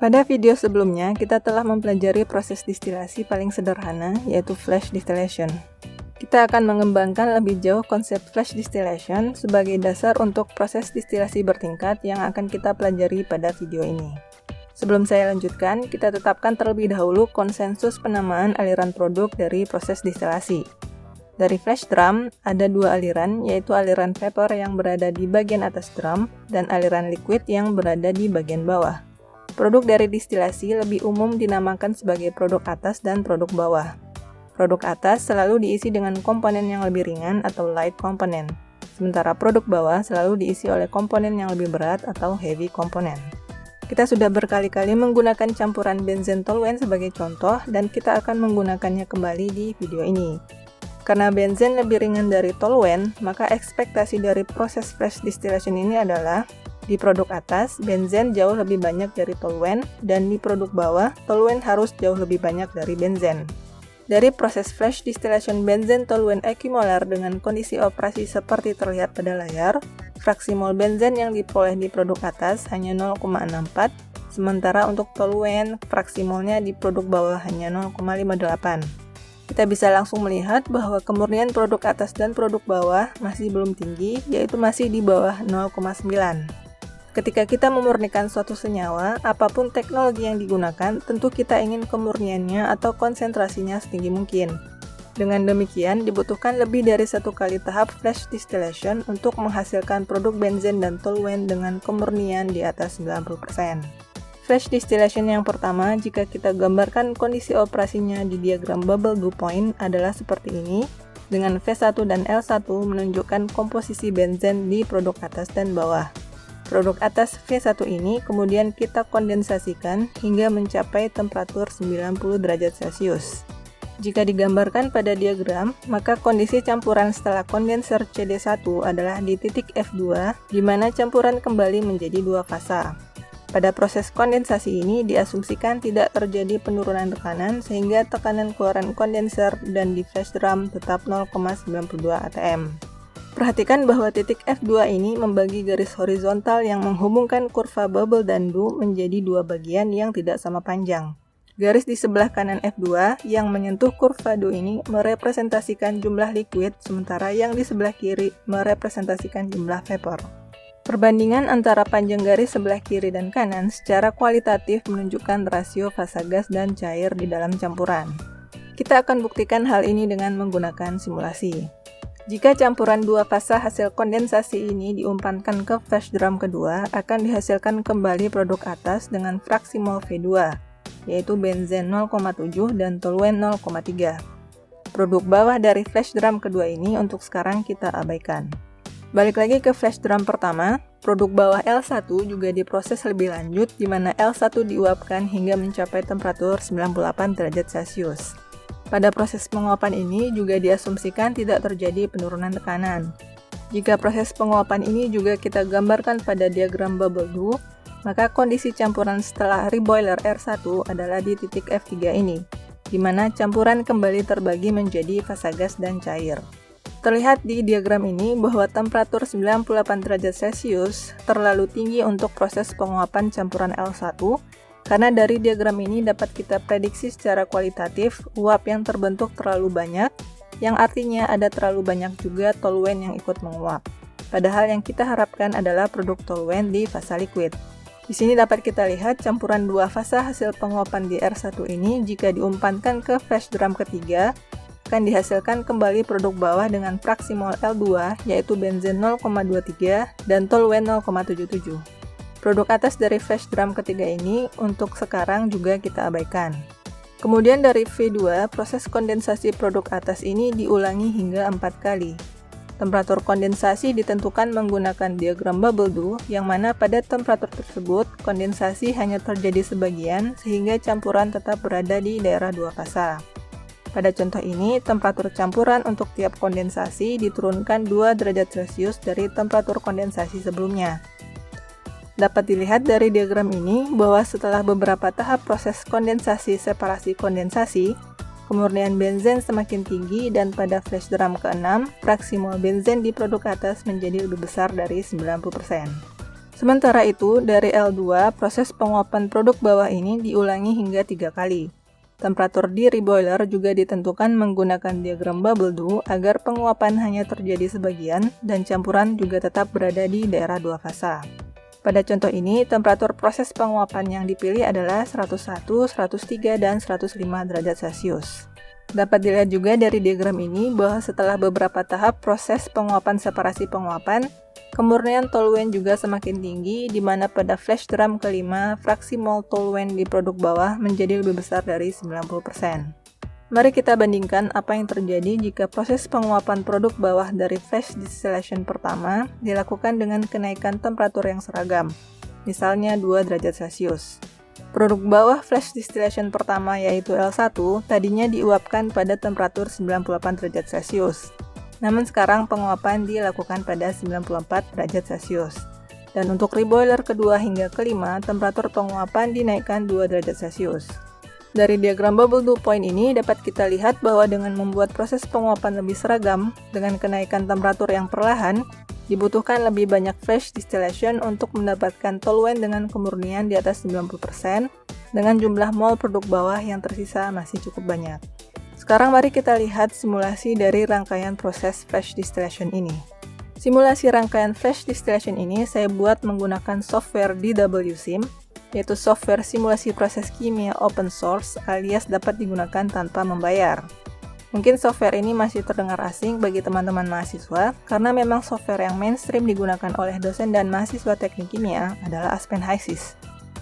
Pada video sebelumnya, kita telah mempelajari proses distilasi paling sederhana, yaitu flash distillation. Kita akan mengembangkan lebih jauh konsep flash distillation sebagai dasar untuk proses distilasi bertingkat yang akan kita pelajari pada video ini. Sebelum saya lanjutkan, kita tetapkan terlebih dahulu konsensus penamaan aliran produk dari proses distilasi. Dari flash drum, ada dua aliran, yaitu aliran vapor yang berada di bagian atas drum dan aliran liquid yang berada di bagian bawah. Produk dari distilasi lebih umum dinamakan sebagai produk atas dan produk bawah. Produk atas selalu diisi dengan komponen yang lebih ringan atau light component, sementara produk bawah selalu diisi oleh komponen yang lebih berat atau heavy component. Kita sudah berkali-kali menggunakan campuran benzen toluene sebagai contoh dan kita akan menggunakannya kembali di video ini. Karena benzen lebih ringan dari toluene, maka ekspektasi dari proses flash distillation ini adalah di produk atas, benzen jauh lebih banyak dari toluene, dan di produk bawah, toluene harus jauh lebih banyak dari benzen. Dari proses flash distillation benzen toluene equimolar dengan kondisi operasi seperti terlihat pada layar, fraksi mol benzen yang diperoleh di produk atas hanya 0,64, sementara untuk toluene, fraksi molnya di produk bawah hanya 0,58. Kita bisa langsung melihat bahwa kemurnian produk atas dan produk bawah masih belum tinggi, yaitu masih di bawah 0,9. Ketika kita memurnikan suatu senyawa, apapun teknologi yang digunakan, tentu kita ingin kemurniannya atau konsentrasinya setinggi mungkin. Dengan demikian, dibutuhkan lebih dari satu kali tahap flash distillation untuk menghasilkan produk benzen dan toluene dengan kemurnian di atas 90%. Flash distillation yang pertama, jika kita gambarkan kondisi operasinya di diagram bubble dew point adalah seperti ini, dengan V1 dan L1 menunjukkan komposisi benzen di produk atas dan bawah. Produk atas V1 ini kemudian kita kondensasikan hingga mencapai temperatur 90 derajat Celcius. Jika digambarkan pada diagram, maka kondisi campuran setelah kondenser CD1 adalah di titik F2, di mana campuran kembali menjadi dua fasa. Pada proses kondensasi ini diasumsikan tidak terjadi penurunan tekanan sehingga tekanan keluaran kondenser dan di flash drum tetap 0,92 atm. Perhatikan bahwa titik F2 ini membagi garis horizontal yang menghubungkan kurva bubble dan dew menjadi dua bagian yang tidak sama panjang. Garis di sebelah kanan F2 yang menyentuh kurva dew ini merepresentasikan jumlah liquid, sementara yang di sebelah kiri merepresentasikan jumlah vapor. Perbandingan antara panjang garis sebelah kiri dan kanan secara kualitatif menunjukkan rasio fasa gas dan cair di dalam campuran. Kita akan buktikan hal ini dengan menggunakan simulasi. Jika campuran dua fasa hasil kondensasi ini diumpankan ke flash drum kedua, akan dihasilkan kembali produk atas dengan fraksi mol V2, yaitu benzen 0,7 dan toluene 0,3. Produk bawah dari flash drum kedua ini untuk sekarang kita abaikan. Balik lagi ke flash drum pertama, produk bawah L1 juga diproses lebih lanjut di mana L1 diuapkan hingga mencapai temperatur 98 derajat Celcius. Pada proses penguapan ini juga diasumsikan tidak terjadi penurunan tekanan. Jika proses penguapan ini juga kita gambarkan pada diagram bubble dew, maka kondisi campuran setelah reboiler R1 adalah di titik F3 ini, di mana campuran kembali terbagi menjadi fasa gas dan cair. Terlihat di diagram ini bahwa temperatur 98 derajat Celcius terlalu tinggi untuk proses penguapan campuran L1, karena dari diagram ini dapat kita prediksi secara kualitatif uap yang terbentuk terlalu banyak, yang artinya ada terlalu banyak juga toluene yang ikut menguap. Padahal yang kita harapkan adalah produk toluene di fasa liquid. Di sini dapat kita lihat campuran dua fasa hasil penguapan di R1 ini jika diumpankan ke flash drum ketiga, akan dihasilkan kembali produk bawah dengan fraksi mol L2, yaitu benzen 0,23 dan toluene 0,77. Produk atas dari flash drum ketiga ini untuk sekarang juga kita abaikan. Kemudian dari V2, proses kondensasi produk atas ini diulangi hingga 4 kali. Temperatur kondensasi ditentukan menggunakan diagram bubble dew, yang mana pada temperatur tersebut kondensasi hanya terjadi sebagian sehingga campuran tetap berada di daerah dua fasa. Pada contoh ini, temperatur campuran untuk tiap kondensasi diturunkan 2 derajat Celcius dari temperatur kondensasi sebelumnya. Dapat dilihat dari diagram ini bahwa setelah beberapa tahap proses kondensasi separasi kondensasi, kemurnian benzen semakin tinggi dan pada flash drum ke-6, fraksi mol benzen di produk atas menjadi lebih besar dari 90%. Sementara itu, dari L2, proses penguapan produk bawah ini diulangi hingga 3 kali. Temperatur di reboiler juga ditentukan menggunakan diagram bubble do agar penguapan hanya terjadi sebagian dan campuran juga tetap berada di daerah 2 fasa. Pada contoh ini, temperatur proses penguapan yang dipilih adalah 101, 103, dan 105 derajat Celcius. Dapat dilihat juga dari diagram ini bahwa setelah beberapa tahap proses penguapan separasi penguapan, kemurnian toluene juga semakin tinggi, di mana pada flash drum kelima, fraksi mol toluene di produk bawah menjadi lebih besar dari 90%. Mari kita bandingkan apa yang terjadi jika proses penguapan produk bawah dari flash distillation pertama dilakukan dengan kenaikan temperatur yang seragam, misalnya 2 derajat Celcius. Produk bawah flash distillation pertama yaitu L1 tadinya diuapkan pada temperatur 98 derajat Celcius. Namun sekarang penguapan dilakukan pada 94 derajat Celcius. Dan untuk reboiler kedua hingga kelima, temperatur penguapan dinaikkan 2 derajat Celcius. Dari diagram bubble dew point ini dapat kita lihat bahwa dengan membuat proses penguapan lebih seragam, dengan kenaikan temperatur yang perlahan, dibutuhkan lebih banyak flash distillation untuk mendapatkan toluene dengan kemurnian di atas 90%, dengan jumlah mol produk bawah yang tersisa masih cukup banyak. Sekarang mari kita lihat simulasi dari rangkaian proses flash distillation ini. Simulasi rangkaian flash distillation ini saya buat menggunakan software DWSIM, yaitu software simulasi proses kimia open source alias dapat digunakan tanpa membayar. Mungkin software ini masih terdengar asing bagi teman-teman mahasiswa karena memang software yang mainstream digunakan oleh dosen dan mahasiswa teknik kimia adalah Aspen HYSYS.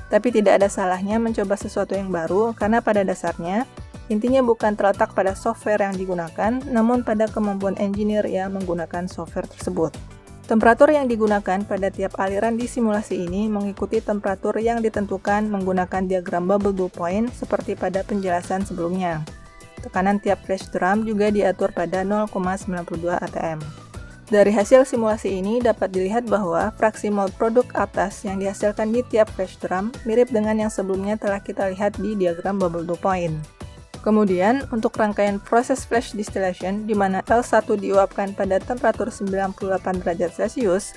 Tapi tidak ada salahnya mencoba sesuatu yang baru karena pada dasarnya intinya bukan terletak pada software yang digunakan, namun pada kemampuan engineer yang menggunakan software tersebut. Temperatur yang digunakan pada tiap aliran di simulasi ini mengikuti temperatur yang ditentukan menggunakan diagram bubble dew point seperti pada penjelasan sebelumnya. Tekanan tiap flash drum juga diatur pada 0,92 atm. Dari hasil simulasi ini dapat dilihat bahwa fraksi mol produk atas yang dihasilkan di tiap flash drum mirip dengan yang sebelumnya telah kita lihat di diagram bubble dew point. Kemudian, untuk rangkaian proses flash distillation di mana L1 diuapkan pada temperatur 98 derajat Celcius,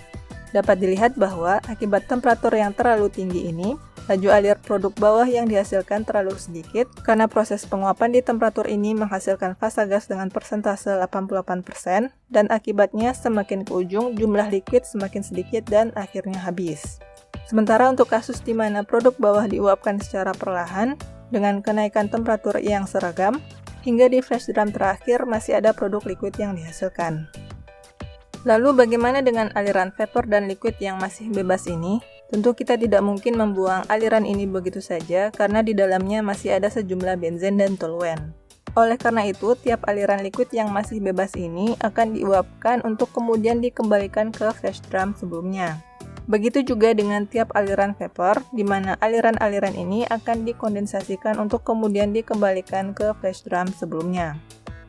dapat dilihat bahwa akibat temperatur yang terlalu tinggi ini, laju alir produk bawah yang dihasilkan terlalu sedikit karena proses penguapan di temperatur ini menghasilkan fasa gas dengan persentase 88% dan akibatnya semakin ke ujung jumlah liquid semakin sedikit dan akhirnya habis. Sementara untuk kasus di mana produk bawah diuapkan secara perlahan, dengan kenaikan temperatur yang seragam, hingga di flash drum terakhir masih ada produk liquid yang dihasilkan. Lalu bagaimana dengan aliran vapor dan liquid yang masih bebas ini? Tentu kita tidak mungkin membuang aliran ini begitu saja karena di dalamnya masih ada sejumlah benzen dan toluene. Oleh karena itu, tiap aliran liquid yang masih bebas ini akan diuapkan untuk kemudian dikembalikan ke flash drum sebelumnya. Begitu juga dengan tiap aliran vapor, di mana aliran-aliran ini akan dikondensasikan untuk kemudian dikembalikan ke flash drum sebelumnya.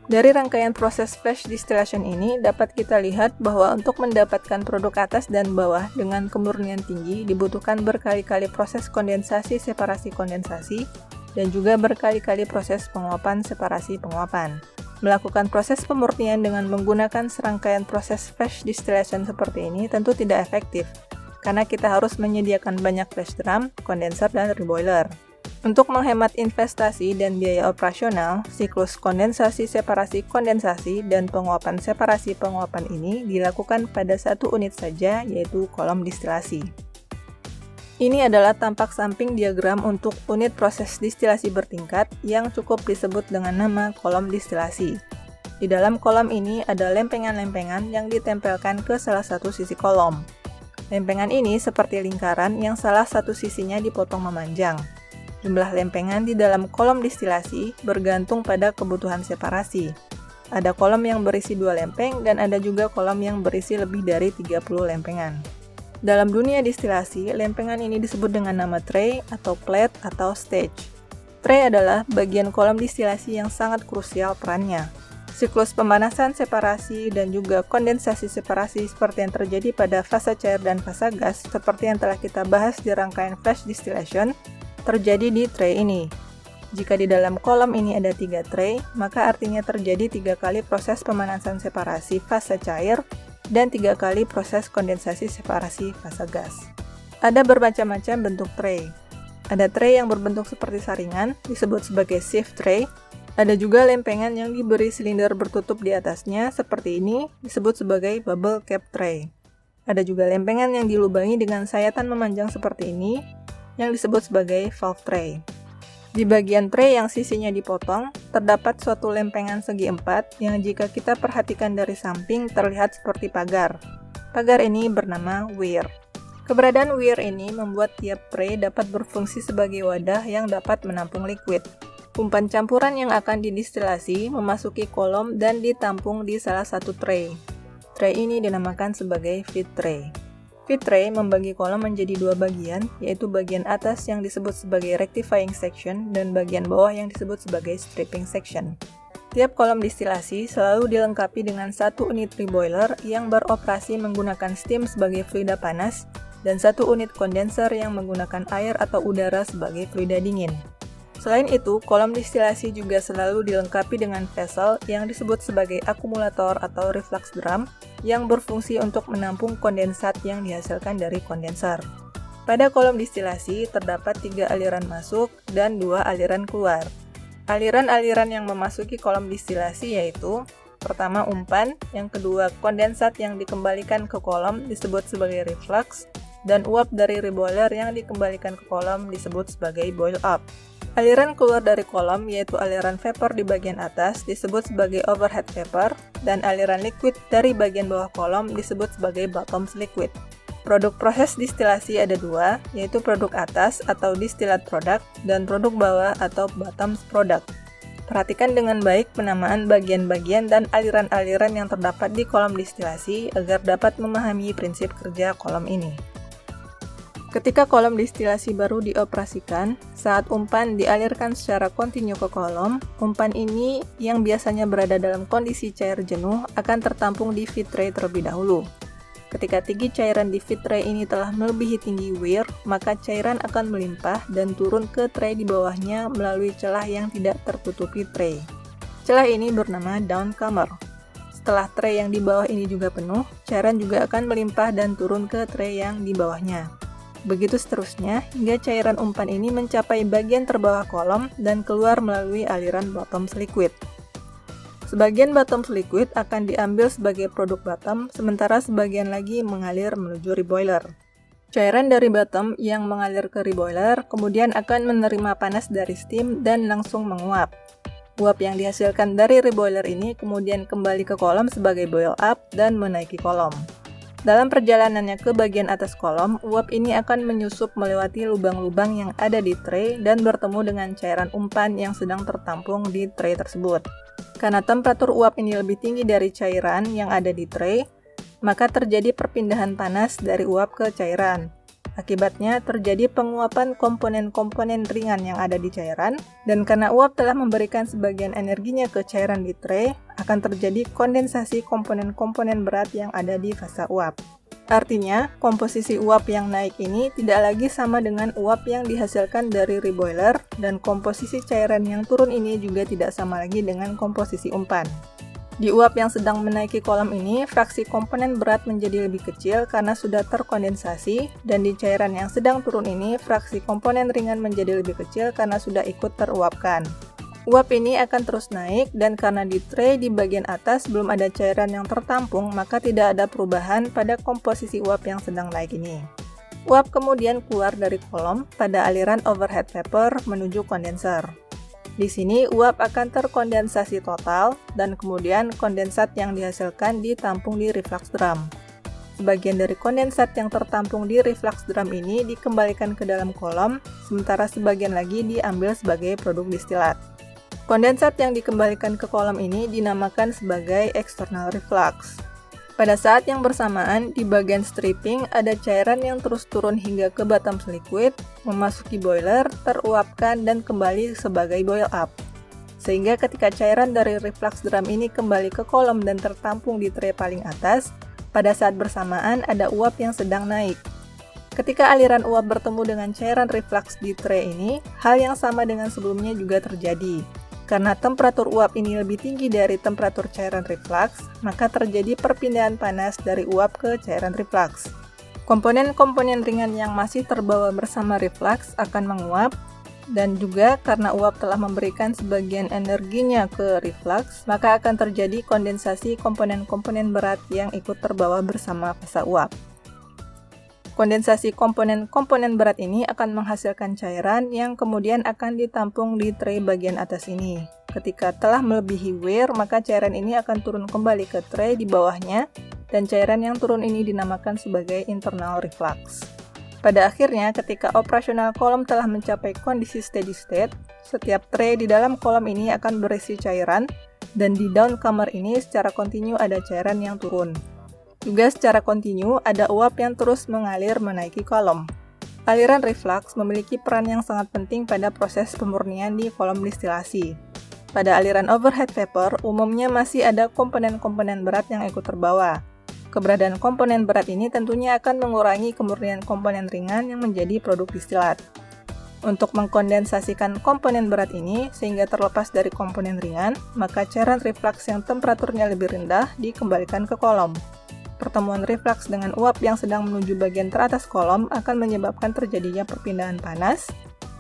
Dari rangkaian proses flash distillation ini, dapat kita lihat bahwa untuk mendapatkan produk atas dan bawah dengan kemurnian tinggi dibutuhkan berkali-kali proses kondensasi separasi kondensasi, dan juga berkali-kali proses penguapan separasi penguapan. Melakukan proses pemurnian dengan menggunakan serangkaian proses flash distillation seperti ini tentu tidak efektif, karena kita harus menyediakan banyak flash drum, kondenser, dan reboiler. Untuk menghemat investasi dan biaya operasional, siklus kondensasi separasi kondensasi dan penguapan separasi penguapan ini dilakukan pada satu unit saja, yaitu kolom distilasi. Ini adalah tampak samping diagram untuk unit proses distilasi bertingkat yang cukup disebut dengan nama kolom distilasi. Di dalam kolom ini ada lempengan-lempengan yang ditempelkan ke salah satu sisi kolom. Lempengan ini seperti lingkaran yang salah satu sisinya dipotong memanjang. Jumlah lempengan di dalam kolom distilasi bergantung pada kebutuhan separasi. Ada kolom yang berisi 2 lempeng dan ada juga kolom yang berisi lebih dari 30 lempengan. Dalam dunia distilasi, lempengan ini disebut dengan nama tray atau plate atau stage. Tray adalah bagian kolom distilasi yang sangat krusial perannya. Siklus pemanasan separasi dan juga kondensasi separasi seperti yang terjadi pada fasa cair dan fasa gas seperti yang telah kita bahas di rangkaian flash distillation terjadi di tray ini. Jika di dalam kolom ini ada 3 tray, maka artinya terjadi 3 kali proses pemanasan separasi fasa cair dan 3 kali proses kondensasi separasi fasa gas. Ada bermacam-macam bentuk tray. Ada tray yang berbentuk seperti saringan, disebut sebagai sieve tray. Ada juga lempengan yang diberi silinder bertutup di atasnya, seperti ini, disebut sebagai bubble cap tray. Ada juga lempengan yang dilubangi dengan sayatan memanjang seperti ini, yang disebut sebagai valve tray. Di bagian tray yang sisinya dipotong, terdapat suatu lempengan segi empat yang jika kita perhatikan dari samping terlihat seperti pagar. Pagar ini bernama weir. Keberadaan weir ini membuat tiap tray dapat berfungsi sebagai wadah yang dapat menampung liquid. Umpan campuran yang akan didistilasi memasuki kolom dan ditampung di salah satu tray. Tray ini dinamakan sebagai feed tray. Feed tray membagi kolom menjadi dua bagian, yaitu bagian atas yang disebut sebagai rectifying section dan bagian bawah yang disebut sebagai stripping section. Tiap kolom distilasi selalu dilengkapi dengan satu unit reboiler yang beroperasi menggunakan steam sebagai fluida panas dan satu unit kondenser yang menggunakan air atau udara sebagai fluida dingin. Selain itu, kolom distilasi juga selalu dilengkapi dengan vessel yang disebut sebagai akumulator atau reflux drum yang berfungsi untuk menampung kondensat yang dihasilkan dari kondenser. Pada kolom distilasi terdapat 3 aliran masuk dan 2 aliran keluar. Aliran-aliran yang memasuki kolom distilasi yaitu pertama umpan, yang kedua kondensat yang dikembalikan ke kolom disebut sebagai reflux, dan uap dari reboiler yang dikembalikan ke kolom disebut sebagai boil up. Aliran keluar dari kolom yaitu aliran vapor di bagian atas disebut sebagai overhead vapor, dan aliran liquid dari bagian bawah kolom disebut sebagai bottom liquid. Produk proses distilasi ada 2, yaitu produk atas atau distillate product dan produk bawah atau bottom product. Perhatikan dengan baik penamaan bagian-bagian dan aliran-aliran yang terdapat di kolom distilasi agar dapat memahami prinsip kerja kolom ini. Ketika kolom distilasi baru dioperasikan, saat umpan dialirkan secara kontinu ke kolom, umpan ini yang biasanya berada dalam kondisi cair jenuh akan tertampung di feed tray terlebih dahulu. Ketika tinggi cairan di feed tray ini telah melebihi tinggi weir, maka cairan akan melimpah dan turun ke tray di bawahnya melalui celah yang tidak tertutupi tray. Celah ini bernama downcomer. Setelah tray yang di bawah ini juga penuh, cairan juga akan melimpah dan turun ke tray yang di bawahnya. Begitu seterusnya, hingga cairan umpan ini mencapai bagian terbawah kolom dan keluar melalui aliran bottom liquid. Sebagian bottom liquid akan diambil sebagai produk bottom, sementara sebagian lagi mengalir menuju reboiler. Cairan dari bottom yang mengalir ke reboiler kemudian akan menerima panas dari steam dan langsung menguap. Uap yang dihasilkan dari reboiler ini kemudian kembali ke kolom sebagai boil up dan menaiki kolom. Dalam perjalanannya ke bagian atas kolom, uap ini akan menyusup melewati lubang-lubang yang ada di tray dan bertemu dengan cairan umpan yang sedang tertampung di tray tersebut. Karena temperatur uap ini lebih tinggi dari cairan yang ada di tray, maka terjadi perpindahan panas dari uap ke cairan. Akibatnya terjadi penguapan komponen-komponen ringan yang ada di cairan, dan karena uap telah memberikan sebagian energinya ke cairan di tray, akan terjadi kondensasi komponen-komponen berat yang ada di fasa uap. Artinya, komposisi uap yang naik ini tidak lagi sama dengan uap yang dihasilkan dari reboiler, dan komposisi cairan yang turun ini juga tidak sama lagi dengan komposisi umpan. Di uap yang sedang menaiki kolom ini, fraksi komponen berat menjadi lebih kecil karena sudah terkondensasi, dan di cairan yang sedang turun ini, fraksi komponen ringan menjadi lebih kecil karena sudah ikut teruapkan. Uap ini akan terus naik, dan karena di tray di bagian atas belum ada cairan yang tertampung, maka tidak ada perubahan pada komposisi uap yang sedang naik ini. Uap kemudian keluar dari kolom pada aliran overhead vapor menuju kondenser. Di sini uap akan terkondensasi total dan kemudian kondensat yang dihasilkan ditampung di reflux drum. Sebagian dari kondensat yang tertampung di reflux drum ini dikembalikan ke dalam kolom, sementara sebagian lagi diambil sebagai produk distilat. Kondensat yang dikembalikan ke kolom ini dinamakan sebagai external reflux. Pada saat yang bersamaan, di bagian stripping ada cairan yang terus turun hingga ke bottom liquid, memasuki boiler, teruapkan, dan kembali sebagai boil up. Sehingga ketika cairan dari reflux drum ini kembali ke kolom dan tertampung di tray paling atas, pada saat bersamaan ada uap yang sedang naik. Ketika aliran uap bertemu dengan cairan reflux di tray ini, hal yang sama dengan sebelumnya juga terjadi. Karena temperatur uap ini lebih tinggi dari temperatur cairan reflux, maka terjadi perpindahan panas dari uap ke cairan reflux. Komponen-komponen ringan yang masih terbawa bersama reflux akan menguap, dan juga karena uap telah memberikan sebagian energinya ke reflux, maka akan terjadi kondensasi komponen-komponen berat yang ikut terbawa bersama fase uap. Kondensasi komponen-komponen berat ini akan menghasilkan cairan yang kemudian akan ditampung di tray bagian atas ini. Ketika telah melebihi weir, maka cairan ini akan turun kembali ke tray di bawahnya, dan cairan yang turun ini dinamakan sebagai internal reflux. Pada akhirnya, ketika operasional kolom telah mencapai kondisi steady state, setiap tray di dalam kolom ini akan berisi cairan, dan di down kamar ini secara kontinu ada cairan yang turun. Juga secara kontinu ada uap yang terus mengalir menaiki kolom. Aliran reflux memiliki peran yang sangat penting pada proses pemurnian di kolom distilasi. Pada aliran overhead vapor, umumnya masih ada komponen-komponen berat yang ikut terbawa. Keberadaan komponen berat ini tentunya akan mengurangi kemurnian komponen ringan yang menjadi produk distilat. Untuk mengkondensasikan komponen berat ini sehingga terlepas dari komponen ringan, maka cairan reflux yang temperaturnya lebih rendah dikembalikan ke kolom. Pertemuan reflux dengan uap yang sedang menuju bagian teratas kolom akan menyebabkan terjadinya perpindahan panas,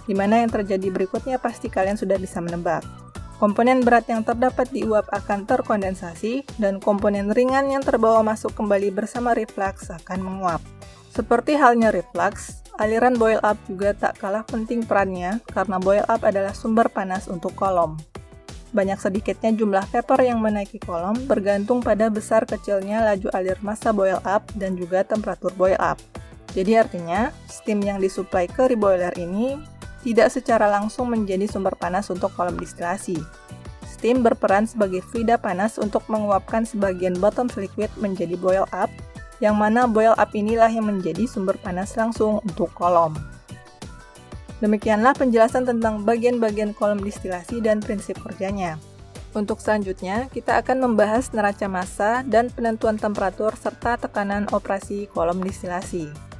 di mana yang terjadi berikutnya pasti kalian sudah bisa menebak. Komponen berat yang terdapat di uap akan terkondensasi, dan komponen ringan yang terbawa masuk kembali bersama reflux akan menguap. Seperti halnya reflux, aliran boil up juga tak kalah penting perannya karena boil up adalah sumber panas untuk kolom. Banyak sedikitnya jumlah vapor yang menaiki kolom bergantung pada besar kecilnya laju alir massa boil up dan juga temperatur boil up. Jadi artinya, steam yang disuplai ke reboiler ini tidak secara langsung menjadi sumber panas untuk kolom distilasi. Steam berperan sebagai fluida panas untuk menguapkan sebagian bottom liquid menjadi boil up, yang mana boil up inilah yang menjadi sumber panas langsung untuk kolom. Demikianlah penjelasan tentang bagian-bagian kolom distilasi dan prinsip kerjanya. Untuk selanjutnya, kita akan membahas neraca massa dan penentuan temperatur serta tekanan operasi kolom distilasi.